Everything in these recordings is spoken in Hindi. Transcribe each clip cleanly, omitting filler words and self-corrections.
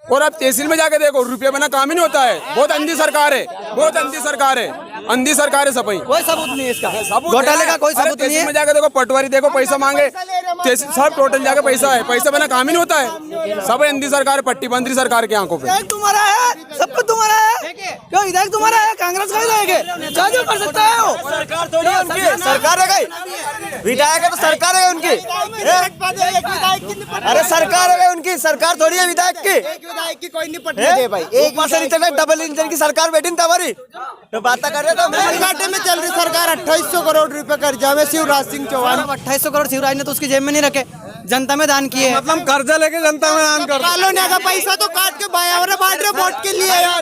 और अब तहसील में जाके देखो, रुपये बिना काम ही नहीं होता है। बहुत अंधी सरकार है, बहुत अंधी सरकार है, अंधी सरकार है। सपई कोई सबूत नहीं है इसका, सबूत घोटाले का कोई सबूत नहीं तहसील है। में जाके देखो, पटवारी देखो, पैसा मांगे, सब टोटल जाके पैसा है, पैसा बिना काम ही नहीं होता है। सब अंधी सरकार, पट्टी बंदी सरकार की आंखों पे। विधायक तुम्हारा है, सब कुछ तुम्हारा है, क्यों विधायक तुम्हारा है? कांग्रेस का विधायक है, क्या जो कर सकता है वो? सरकार थोड़ी है उनकी, सरकार है गई, विधायक है तो सरकार है उनकी। अरे सरकार है उनकी, सरकार थोड़ी है विधायक की। विधायक की कोई नहीं पटने दे भाई। एक पास नहीं चल डबल इंजन की सरकार बैठी न तमारी तो बात कर रहे थे। घाटे में चल रही सरकार 2800 करोड़ रुपए कर्जा में शिवराज सिंह चौहान। 2800 करोड़ शिवराज ने तो उसकी जेब में नहीं रखे, जनता में दान किए। मतलब कर्जा लेके जनता में दान कर, कॉलोनिया का पैसा तो काट के बायावरे बांट रहे वोट के लिए यार।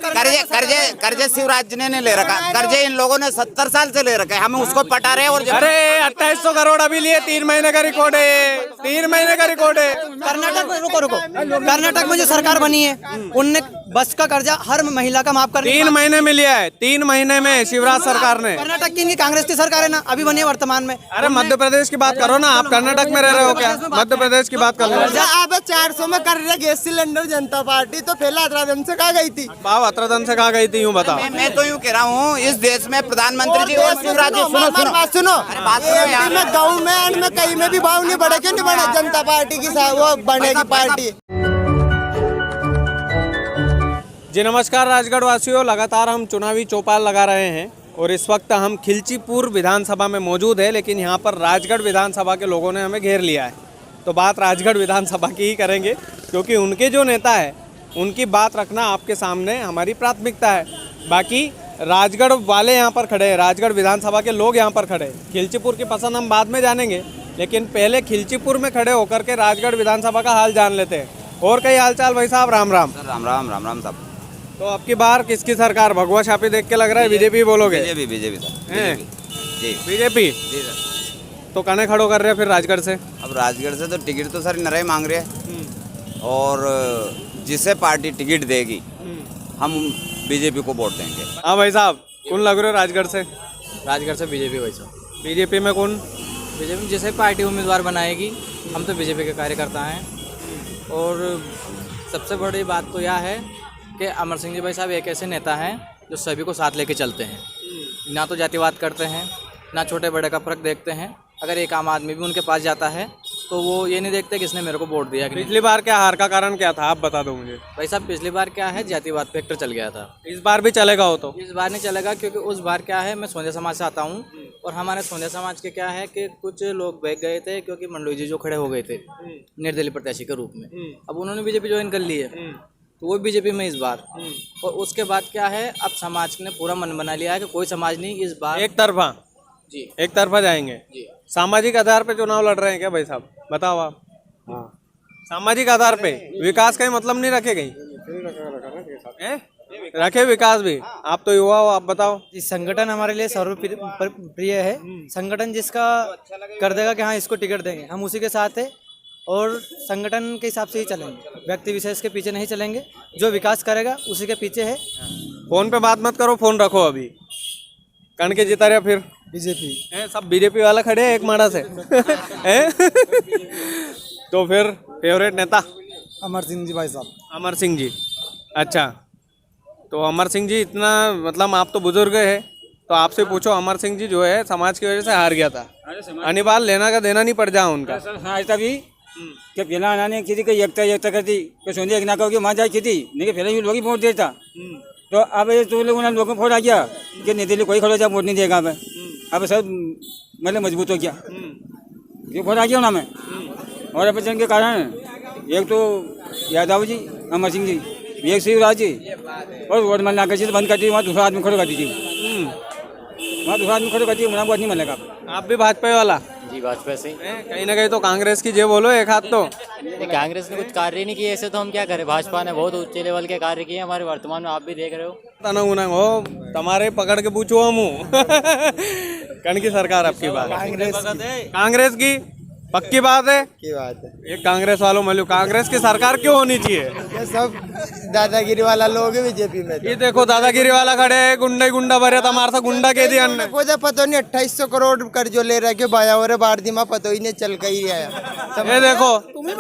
कर्जे शिवराज ने नहीं ले रखा, कर्जे इन लोगों ने 70 साल से ले रखे, हम उसको पटा रहे हैं। और अरे 2800 करोड़ अभी लिए, 3 महीने का रिकॉर्ड है, 3 महीने का रिकॉर्ड है। कर्नाटक में रुको, कर्नाटक में जो सरकार बनी है उनने बस का कर्जा हर महिला का माफ कर 3 महीने में लिया है, 3 महीने में शिवराज सरकार ने। कर्नाटक की इनकी कांग्रेस की सरकार है ना, अभी बनी है वर्तमान में। अरे मध्य प्रदेश की बात करो ना, आप कर्नाटक में रह रहे हो क्या? मध्य प्रदेश की बात कर लो। अब 400 में कर रहे गैस सिलेंडर जनता पार्टी, तो पहला 18 दिन से कहा गई थी। भाव 18 दिन से कहा गई थी, यूँ बताओ। मैं तो यूँ कह रहा हूँ, इस देश में प्रधानमंत्री जी और शिवराज जी, बात सुनो, में गाँव में कहीं में भी भाव नहीं बढ़े, क्यों नहीं बढ़े? जनता पार्टी की वो बनेगी पार्टी। जी नमस्कार राजगढ़ वासियों, लगातार हम चुनावी चौपाल लगा रहे हैं और इस वक्त हम खिलचीपुर विधानसभा में मौजूद है, लेकिन यहाँ पर राजगढ़ विधानसभा के लोगों ने हमें घेर लिया है। तो बात राजगढ़ विधानसभा की ही करेंगे, क्योंकि उनके जो नेता है उनकी बात रखना आपके सामने हमारी प्राथमिकता है। बाकी राजगढ़ वाले यहाँ पर खड़े हैं, राजगढ़ विधानसभा के लोग यहाँ पर खड़े हैं। खिलचीपुर की पसंद हम बाद में जानेंगे, लेकिन पहले खिलचीपुर में खड़े होकर के राजगढ़ विधानसभा का हाल जान लेते हैं। और कई हाल चाल भाई साहब? राम राम। राम राम राम राम साहब। तो अब की बार किसकी सरकार? भगवा छापी देख के लग रहा है बीजेपी बोलोगे? बीजेपी सर, जी बीजेपी। जी सर। तो कने खड़ो कर रहे हैं फिर राजगढ़ से? अब राजगढ़ से तो टिकट तो सर नरे मांग रहे हैं, और जिसे पार्टी टिकट देगी हम बीजेपी को वोट देंगे। हाँ भाई साहब, कौन लग रहे हो राजगढ़ से? राजगढ़ से बीजेपी भाई साहब। बीजेपी में कौन? बीजेपी जैसे पार्टी उम्मीदवार बनाएगी, हम तो बीजेपी के कार्यकर्ता हैं। और सबसे बड़ी बात तो यह है कि अमर सिंह जी भाई साहब एक ऐसे नेता हैं जो सभी को साथ लेके चलते हैं, ना तो जातिवाद करते हैं, ना छोटे बड़े का फर्क देखते हैं। अगर एक आम आदमी भी उनके पास जाता है तो वो ये नहीं देखते कि इसने मेरे को वोट दिया कि नहीं। पिछली बार क्या हार का कारण क्या था, आप बता दो मुझे। भाई साहब पिछली बार क्या है, जातिवाद फैक्टर चल गया था। इस बार भी चलेगा हो तो? इस बार नहीं चलेगा, क्योंकि उस बार क्या है, मैं सोंधिया समाज से आता हूँ, और हमारे सोंधिया समाज के क्या है कि कुछ लोग बह गए थे, क्योंकि मंडोई जी जो खड़े हो गए थे निर्दलीय प्रत्याशी के रूप में, अब उन्होंने बीजेपी ज्वाइन कर ली है, तो वो बीजेपी में इस बार। और उसके बाद क्या है, अब समाज ने पूरा मन बना लिया है कि कोई समाज नहीं इस बार एक तरफा जी, एक तरफा जाएंगे जी। सामाजिक आधार पे चुनाव लड़ रहे हैं क्या भाई साहब? बताओ आप। हाँ, सामाजिक आधार पे विकास का ही मतलब नहीं रखे गई? रखे विकास भी। आप तो युवा हो, आप बताओ। इस संगठन हमारे लिए सर्वप्रिय है। संगठन जिसका कर देगा कि हाँ इसको टिकट देंगे, हम उसी के साथ है, और संगठन के हिसाब से ही चलेंगे, व्यक्ति विशेष के पीछे नहीं चलेंगे। जो विकास करेगा उसी के पीछे है। फोन पे बात मत करो, फोन रखो अभी। कण के जीता रहे फिर बीजेपी सब बीजेपी वाला खड़े हैं एक माड़ा से हैं? तो फिर फेवरेट नेता? अमर सिंह जी भाई साहब। अमर सिंह जी, अच्छा। तो अमर सिंह जी इतना, मतलब आप तो बुजुर्ग है, तो आपसे पूछो, अमर सिंह जी जो है समाज की वजह से हार गया था, अनिवार्य लेना का देना नहीं पड़ जा उनका। हाँ ऐसा भी कि पहला आने किसी की एकता करती कि सोनिया एक ना कहोगे वहाँ जाए खेती नहीं, कि पहले लोग ही वोट देता। तो अब ये तो लोगों को वोट आ गया कि निर्दलीय कोई खड़ो जाए वोट नहीं देगा। अब सब मतलब मजबूत हो गया, ये वोट आ गया ना में। और अपने के कारण एक तो यादव जी, अमर सिंह जी, एक शिवराज जी, और वोट मन ना कर बंद कर दी, वहाँ दूसरा आदमी खड़ो कर दीजिए, वहाँ दूसरा आदमी खड़ो कर दिए, वहाँ वोट नहीं मिलेगा। आप भी भाजपा वाला? जी भाजपा से। कहीं ना कहीं तो कांग्रेस की जे बोलो एक हाथ तो। कांग्रेस ने कुछ कार्य नहीं किए, ऐसे तो हम क्या करें। भाजपा ने बहुत ऊंचे लेवल के कार्य किए हमारे वर्तमान में, आप भी देख रहे हो। तनंग उनंग हो तुम्हारे पकड़ के पूछो हम कण की सरकार आपकी बात? कांग्रेस की पक्की बात है। ये कांग्रेस वालों मालूम, कांग्रेस की सरकार क्यों होनी चाहिए? ये सब दादागिरी वाला लोग है बीजेपी में। ये देखो दादागिरी वाला खड़े है, गुंडा गुंडा भरे हमारे साथ गुंडा कह दिया अन्य। कोई पता नहीं 2800 करोड़ कर्जो ले रहा है, बाया हो रहे बाढ़ दिमा पता ही नहीं चल गई है। ये देखो,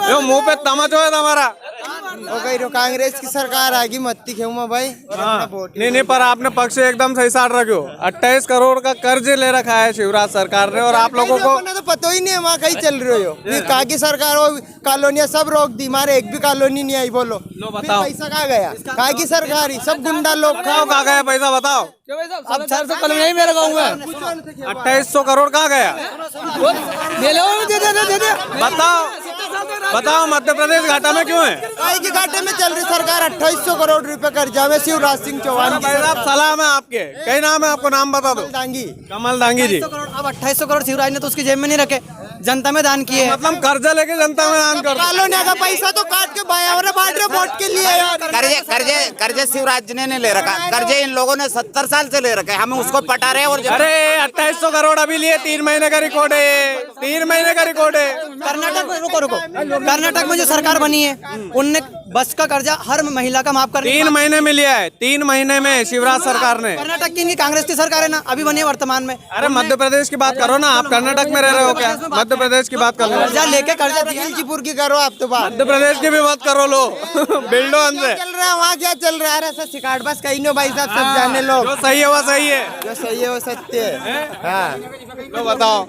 यो मुंह पे तमाचो है तुम्हारा, हो गई रो कांग्रेस की सरकार आएगी मत्ती खेऊंगा भाई। हाँ नहीं पर आपने पक्ष एकदम सही साट रखे हो। 28 करोड़ का कर्ज ले रखा है शिवराज सरकार ने और आप लोगों को तो पता ही नहीं है वहाँ कहीं चल रही हो। कहाँ की सरकार हो, कॉलोनियाँ सब रोक दी, हमारे एक भी कॉलोनी नहीं आई। बोलो लो बताओ पैसा कहाँ गया? कहाँ की सरकार ही सब गुंडा लोग कहाँ गया पैसा बताओ। अब 400 कलम नहीं मेरे गाँव में 2800 करोड़ कहाँ गया बताओ मध्य प्रदेश घाटा में क्यों है? काहे के घाटे में चल रही सरकार? 2800 करोड़ रुपए कर्जा में शिवराज सिंह चौहान की भाई साहब सलाम है आपके, कई नाम है आपको, नाम बता दो। दांगी कमल दांगी जी। अब 2800 करोड़ शिवराज ने तो उसकी जेब में नहीं रखे, जनता में दान किए। मतलब कर्जा लेके जनता में दान कर। कॉलोनिया का पैसा तो काट के बायावरे बांट रहे वोट के लिए। कर्जे शिवराज ने नहीं ले रखा, कर्जे इन लोगों ने 70 साल से ले रखे, हमें उसको पटा रहे हैं। और अरे 2800 करोड़ अभी लिए, 3 महीने का रिकॉर्ड है, 3 महीने का रिकॉर्ड है। कर्नाटक में रुको कर्नाटक में जो सरकार बनी है उनने बस का कर्जा हर महिला का माफ कर 3 महीने में लिया है, 3 महीने में शिवराज सरकार ने। कर्नाटक की कांग्रेस की सरकार है ना, अभी बनी है वर्तमान में। अरे मध्य प्रदेश की बात करो ना, आप कर्नाटक में रह रहे हो क्या? मध्य प्रदेश की बात कर लो। कर्जा लेके कर्जा दिया। खिलचीपुर की करो आप तो बात, मध्य प्रदेश की भी मत करो लो बिल्डो अंदर चल रहा है वहाँ क्या चल रहा है? अरे ऐसा सिकाट बस कहीं नो भाई साहब, सब जाने लोग। जो सही है वो सही है, जो सही है वो सत्य है। हाँ तो बताओ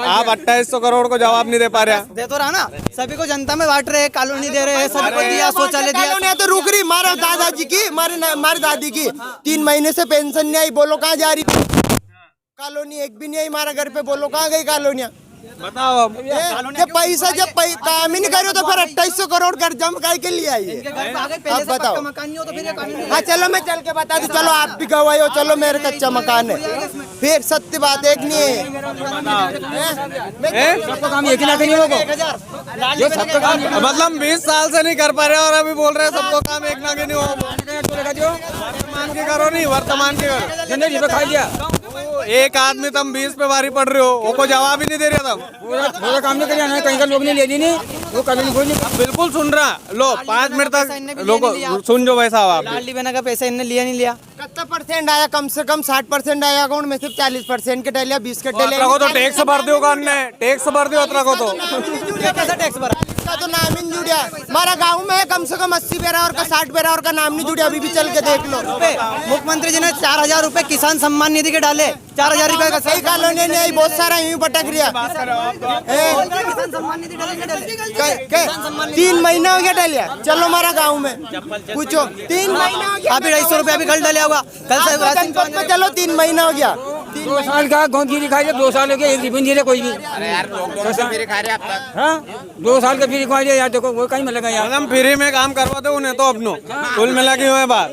आप 2800 करोड़ को जवाब नहीं दे पा रहे। दे तो रहा ना, सभी को जनता में बांट रहे हैं, कॉलोनी दे रहे हैं, सभी को दिया, शौचालय दिया। कॉलोनिया तो रुक रही, मारा दादाजी की, मारे दादी की 3 महीने से पेंशन नहीं आई। बोलो कहाँ जा रही कॉलोनी? एक भी नहीं आई हमारा घर पे। बोलो कहाँ गई कॉलोनियाँ? बताओ अब। जब पैसा काम ही नहीं करो तो फिर 2800 करोड़ कर्जा में काय के लिए आई है? अब बताओ। हाँ चलो मैं चल के बता दूं, चलो आप भी गवाही हो, चलो मेरे कच्चा मकान है। फिर सत्य बात एक नहीं है। सबको काम एक ही लाते नहीं होगा। मतलब 20 साल से नहीं कर पा रहे और अभी बोल रहे हैं सबको काम एक ना के नहीं हो। वर्तमान की करो नहीं, वर्तमान की करो। जिंदगी पे खा लिया एक आदमी तुम 20 पे भारी पड़ रहे हो, वो को जवाब ही नहीं दे रहा था। पूरा काम नहीं कर, कहीं का लोग नहीं ले नहीं, वो कभी कोई नहीं। बिल्कुल सुन रहा, लो 5 मिनट तक लोगों सुन जो भाई साहब आप। लाडली बहना का पैसा इनने लिया नहीं लिया। कितना परसेंट आया? कम से कम 60% आया अकाउंट में, सिर्फ 40% के टैलिया 20 के टैलिया को तो टैक्स भर दियो ने, टैक्स भर दियो अतरा को तो कैसा टैक्स भरा? इसका तो नाम ही नहीं जुड़ा। हमारा गाँव में कम से कम 80 पैरा और का 60 पैरा और का नाम नहीं जुड़ा। अभी भी चल के देख लो। मुख्यमंत्री जी ने 4000 रुपए किसान सम्मान निधि के डाले, 4000 रुपए का सही कॉलोनी नहीं आई, बहुत सारा यूं भटक रिया। किसान सम्मान निधि डाले 3 महीना हो गया डालिया। चलो हमारा गाँव में पूछो, 3 महीना हो गया। अभी 250 रुपए अभी कल डाले होगा, कल से जनपद में चलो 3 महीना हो गया। 2 साल का कौन खीरी खाई, 2 साल हो गया, एक रिबन दे कोई भी। अरे यार लोग फ्री खा रहे हैं अब तक। हाँ 2 साल का फ्री खाई यार, देखो वो कहीं मिलेगा यार। हम फ्री में काम करवा दो उन्हें तो अपनो कुल मिला के हुए बात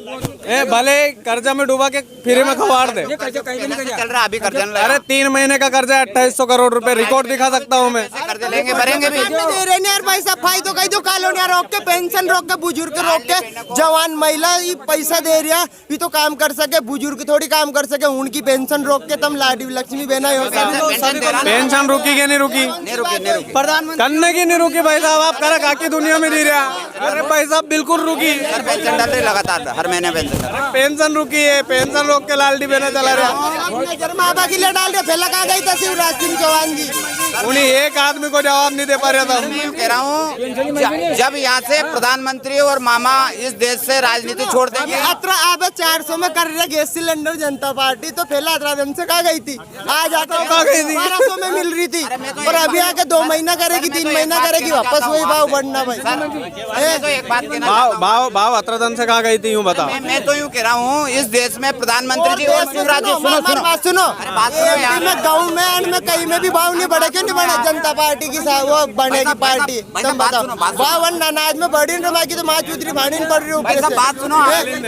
भले कर्जा में डूबा के फ्री में खवाड़ दे। चल रहा अभी कर्जा। अरे 3 महीने का कर्जा है 2800 करोड़ रुपए, रिकॉर्ड दिखा सकता हूँ मैं। कर्जे लेंगे भरेंगे भी। दे रहे यार भाई साहब, फायदो कहीं तो कॉलोनियाँ रोक के, पेंशन रोक के, बुजुर्ग रोक के, जवान महिला ये पैसा दे रही है भी तो काम कर सके, बुजुर्ग थोड़ी काम कर सके। उनकी पेंशन रोक के तुम लाडी लक्ष्मी बहना हो। पेंशन रुकी के नहीं रुकी? प्रधानमंत्री करने की नहीं रुकी भाई साहब, आप करा काकी दुनिया में दी रहा। अरे भाई साहब बिल्कुल रुकी, पेंशन डाल रहे लगातार, हर महीने पेंशन रुकी है, पेंशन रोक के लालडी बहना चला रहा। माँ बाप के लिए डाल रहे, फैला कहाँ गई था शिवराज सिंह चौहान जी? उन्हीं एक आदमी को जवाब नहीं दे पा रहा था। कह रहा हूँ जब यहाँ से प्रधानमंत्री और मामा इस देश से राजनीति छोड़ देंगे। 400 में कर रहे गैस सिलेंडर जनता पार्टी, तो पहला 18 दिन से कहाँ गई थी? आज आकर 1200 में मिल रही थी और अभी आके 2 महीना करेगी, 3 महीना करेगी, वापस वही भाव बढ़ना भाई। तो एक बात कहना, भाव 18 दिन से कहाँ गई थी यूँ बताओ। मैं तो यूँ कह रहा हूँ इस देश में प्रधानमंत्री जी और शिवराज जी सुनो, गाँव में कहीं में भी भाव नहीं बढ़े। क्यों नहीं बढ़े? जनता पार्टी की वो बनेगी पार्टी, तुम बताओ। भाव अनाज में बढ़ी न बाकी तो माँ चुतरी भाड़ी नहीं पड़ रही हूँ। बात सुनो,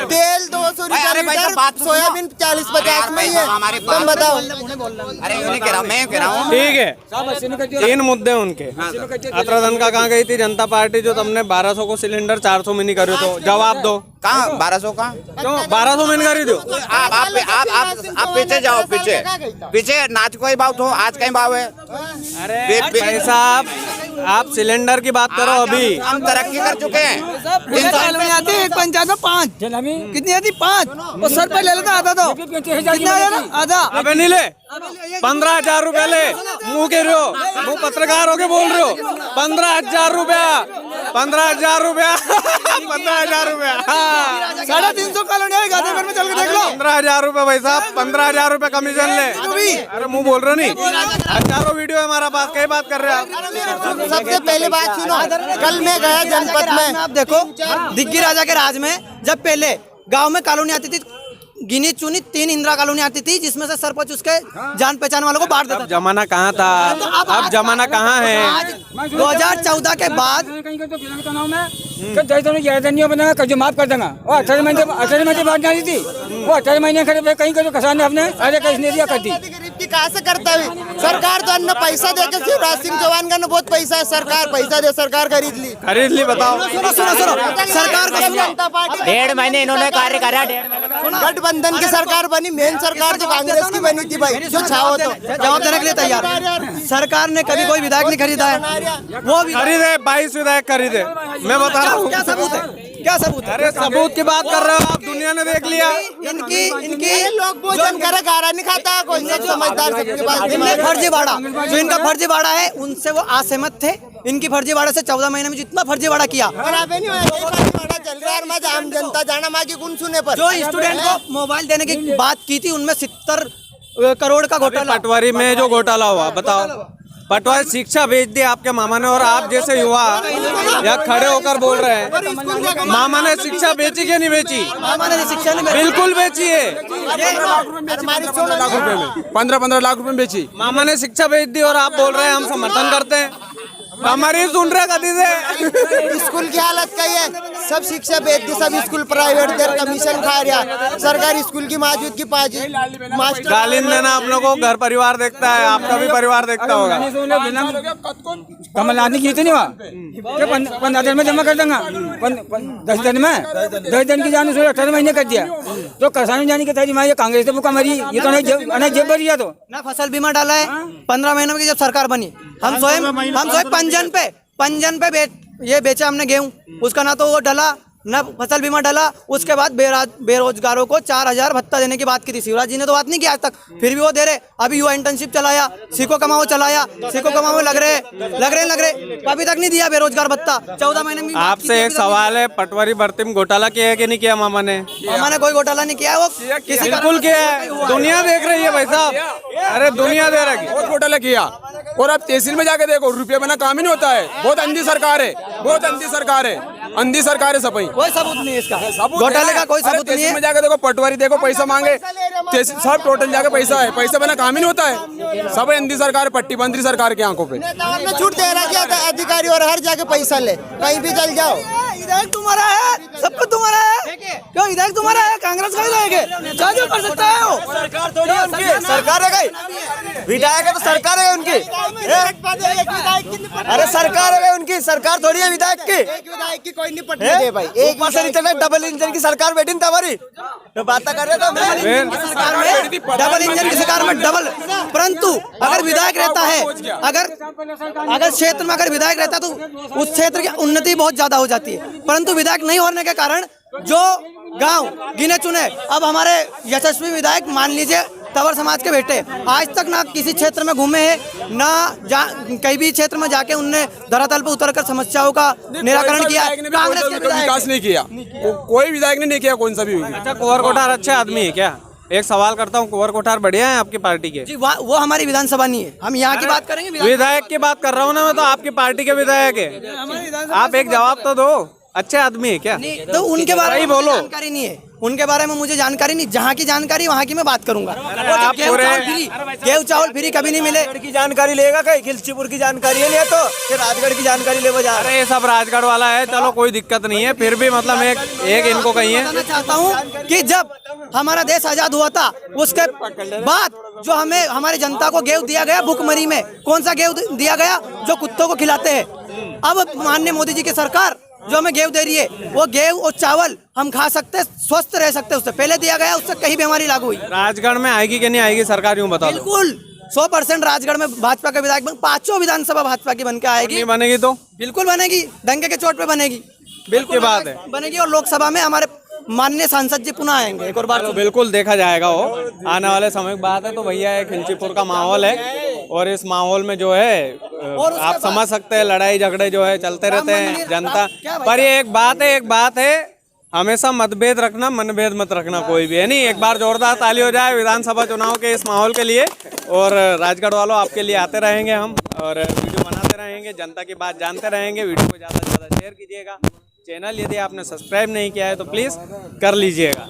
तेल 200 रुपया, सोयाबीन 40-50 में ही है, तुम बताओ। अरे यूँ नहीं कह रहा, मैं कह रहा हूँ ठीक है। 3 मुद्दे उनके। 18 दिन का कहाँ गई थी जनता पार्टी जो तुमने 1200 को सिलेंडर 400 में नहीं करी, तो जवाब दो। कहाँ 1200 का? क्यों 1200 में नहीं करी दो? आप पीछे जाओ, पीछे नाच कोई भाव तो आज कहीं भाव है। अरे भाई साहब आप सिलेंडर की बात करो अभी। हम तरक्की कर चुके हैं। कॉलोनी आती है, एक पंचायत में 5 कितनी आती 5 और सर पे ले लेता आधा तो कितना आधा अबे नहीं ले 15,000 रुपया ले। मुंह के रहे हो, मुंह पत्रकार होके बोल रहे हो। 15,000 रुपया 15,000 रुपया 15,000 रुपया 350 कॉलोनी है, गांधी घर में चल के देख लो। 15,000 रुपया भाई साहब, 15,000 रुपया कमीशन ले। अरे मुंह बोल रहे नहीं, हजारों वीडियो है हमारा पास, कई बात कर रहे हैं आप। सबसे पहले बात सुनो, कल मैं गया जनपद में, आप देखो दिग्गी राजा के राज में जब पहले गांव में कॉलोनी आती थी, गिनी चुनी 3 इंदिरा कॉलोनी आती थी, जिसमें से सरपंच उसके जान पहचान वालों को बांट देता था। जमाना कहाँ था, अब जमाना कहाँ है। 2014 के बाद कर्ज माफ कर देगा। और 18 महीने बात डाली थी, वो 18 महीने खड़े कहीं कर किसान ने अपने अरे कैसे नहीं दिया कर दी। गरीब की कहाँ से करता है सरकार? तो अन्य पैसा दे के शिवराज सिंह चौहान का बहुत पैसा है, सरकार पैसा दे, सरकार खरीद ली। बताओ। सुनो सरकार को जनता पार्टी 1.5 महीने इन्होंने कार्य करा। 1.5 महीने गठबंधन की सरकार बनी, मेन सरकार तो कांग्रेस की बनी थी भाई, जो छाओ तो जवाब देने के लिए तैयार। सरकार ने कभी कोई विधायक नहीं खरीदा है, वो खरीदे 22 विधायक खरीदे। मैं बता रहा हूँ क्या सबूत है, क्या सबूत है? अरे सबूत की बात कर रहे हो आप, दुनिया ने देख लिया। इनकी लोग भोजन करे, गारा नहीं खाता कोई, सब समझदार सबके पास। इनने फर्जी बाड़ा, जो इनका फर्जी बाड़ा है उनसे वो असहमत थे। इनकी फर्जी बाड़ा से 14 महीने में जितना फर्जी बाड़ा किया, बराबर नहीं होया, चल रहा है। मजा आम जनता जाना माँ की गुण सुने पर जो स्टूडेंट को मोबाइल देने की बात की थी, उनमें 70 करोड़ का घोटाला। पटवारी में जो घोटाला हुआ, बताओ। पटवारी शिक्षा बेच दी आपके मामा ने, और आप जैसे युवा या खड़े होकर बोल रहे हैं मामा ने शिक्षा बेची कि नहीं बेची? मामा ने शिक्षा नहीं बिल्कुल बेची है। 15 लाख रुपए में बेची। मामा ने शिक्षा बेच दी और आप बोल रहे हैं हम समर्थन करते हैं। हमारी सुन रहे कभी से। स्कूल की हालत क्या है, सब शिक्षा बेच दी, सब स्कूल प्राइवेट दे, कमीशन खा रहा। सरकारी स्कूल की मौजूद की मास्टर गालिन देना आप लोगों को घर परिवार देखता है, आपका भी परिवार देखता होगा। कमलनाथ ने की थी नहीं वहाँ 15 दिन में जमा कर देंगे, 10 दिन में 10 दिन की जाने 18 महीने कर दिया। तो किसान जाने की तैयारी ये कांग्रेस ने मुका मरी, ये तो अनेक जेब भर दिया। तो ना फसल बीमा डाला है 15 महीनों की जब सरकार बनी। हम स्वयं पंजन पे ये बेचा हमने गेहूं, उसका ना तो वो डला न फसल बीमा डला। उसके बाद बेरोजगारों को 4,000 भत्ता देने की बात की थी, शिवराज जी ने तो बात नहीं की आज तक, फिर भी वो दे रहे। अभी युवा इंटर्नशिप चलाया, सीखो कमाओ चलाया, सीखो कमाओ लग रहे अभी तक नहीं दिया बेरोजगार भत्ता। 14 महीने में। आपसे एक सवाल है, पटवारी भर्ती में घोटाला किया है कि नहीं किया मामा ने? मामा ने कोई घोटाला नहीं किया है, वो किसी बिल्कुल किया है। दुनिया देख रही है भाई साहब, अरे दुनिया दे रही है। बहुत घोटाला किया। और अब तहसील में जाके देखो, रुपये बना काम ही नहीं होता है। बहुत अंधी सरकार है, बहुत अंधी सरकार है, अंधी सरकार है। सभी कोई सबूत नहीं है इसका, घोटाले का कोई सबूत नहीं है। में जाके देखो, पटवारी देखो पैसा मांगे, सब टोटल जाके पैसा है, पैसा बना काम ही नहीं होता है। सब अंधी सरकार, पट्टी बंदी सरकार की आंखों पे छूट दे रहा क्या अधिकारी, और हर जगह पैसा ले, कहीं भी चल जाओ। विधायक तुम्हारा है, सब कुछ तुम्हारा है। क्यों विधायक तुम्हारा है? कांग्रेस का विधायक है, जो कर सकता है वो। सरकार थोड़ी है उनकी, सरकार है गई, विधायक है तो सरकार है उनकी। अरे सरकार है उनकी, सरकार थोड़ी है विधायक की। विधायक की कोई नहीं पटने दे भाई, एक ऊपर से नीचे तक डबल इंजन की सरकार बैठी थी हमारी, तो बात कर रहे थे। सरकार में डबल इंजन की सरकार में डबल, परंतु अगर विधायक रहता है, अगर क्षेत्र में अगर विधायक रहता तो उस क्षेत्र की उन्नति बहुत ज्यादा हो जाती है। परंतु विधायक नहीं होने के कारण जो गांव गिने चुने, अब हमारे यशस्वी विधायक मान लीजिए तंवर समाज के बेटे, आज तक ना किसी क्षेत्र में घूमे हैं, ना कहीं भी क्षेत्र में जाके उनने धरातल पर उतरकर समस्याओं का निराकरण किया। कांग्रेस के विकास नहीं किया, कोई विधायक ने नहीं किया, कौन सा भी। अच्छा, कुंवर कोठार अच्छे आदमी है क्या? एक सवाल करता हूँ, कुंवर कोठार बढ़िया है आपकी पार्टी के? जी, वो हमारी विधानसभा नहीं है, हम यहाँ की बात करेंगे। विधायक की बात कर रहा हूँ ना मैं, तो आपकी पार्टी के विधायक है। आप एक जवाब तो दो, अच्छे आदमी है क्या? तो उनके बारे में बोलो। जानकारी नहीं है, उनके बारे में मुझे जानकारी नहीं। जहाँ की जानकारी वहाँ की मैं बात करूंगा। गेहूं चावल फ्री कभी नहीं मिले की जानकारी लेगा कहीं, खिलचीपुर की जानकारी है नहीं, तो फिर राजगढ़ की जानकारी ले जा। अरे ये सब राजगढ़ वाला है, चलो कोई दिक्कत नहीं है, फिर भी मतलब एक इनको कहिए। बताना चाहता हूँ कि जब हमारा देश आजाद हुआ था, उसके बाद जो हमें हमारी जनता को गेहूं दिया गया भुखमरी में, कौन सा गेहूं दिया गया? जो कुत्तों को खिलाते हैं। अब माननीय मोदी जी की सरकार जो हमें गेहूं दे रही है, वो गेहूं और चावल हम खा सकते, स्वस्थ रह सकते। उससे पहले दिया गया, उससे कहीं बीमारी लागू हुई। राजगढ़ में आएगी कि नहीं आएगी सरकार, यूँ बताओ। बिल्कुल 100% राजगढ़ में भाजपा का विधायक बन, 5 विधानसभा भाजपा की बन के आएगी। नहीं बनेगी तो बिल्कुल बनेगी, डंके के चोट पे बनेगी, बिल्कुल बात है बनेगी। और लोकसभा में हमारे माननीय सांसद जी पुनः आएंगे एक और बार। तो बिल्कुल देखा जाएगा वो आने वाले समय की बात है। तो भैया ये खिलचीपुर का माहौल है और इस माहौल में जो है आप समझ सकते हैं लड़ाई झगड़े जो है चलते रहते हैं जनता पर। ये एक बात है हमेशा मतभेद रखना, मनभेद मत रखना कोई भी है नहीं। एक बार जोरदार ताली हो जाए विधानसभा चुनाव के इस माहौल के लिए। और राजगढ़ वालों आपके लिए आते रहेंगे हम और वीडियो बनाते रहेंगे, जनता की बात जानते रहेंगे। वीडियो को ज़्यादा से ज़्यादा शेयर कीजिएगा। चैनल यदि आपने सब्सक्राइब नहीं किया है तो प्लीज़ कर लीजिएगा।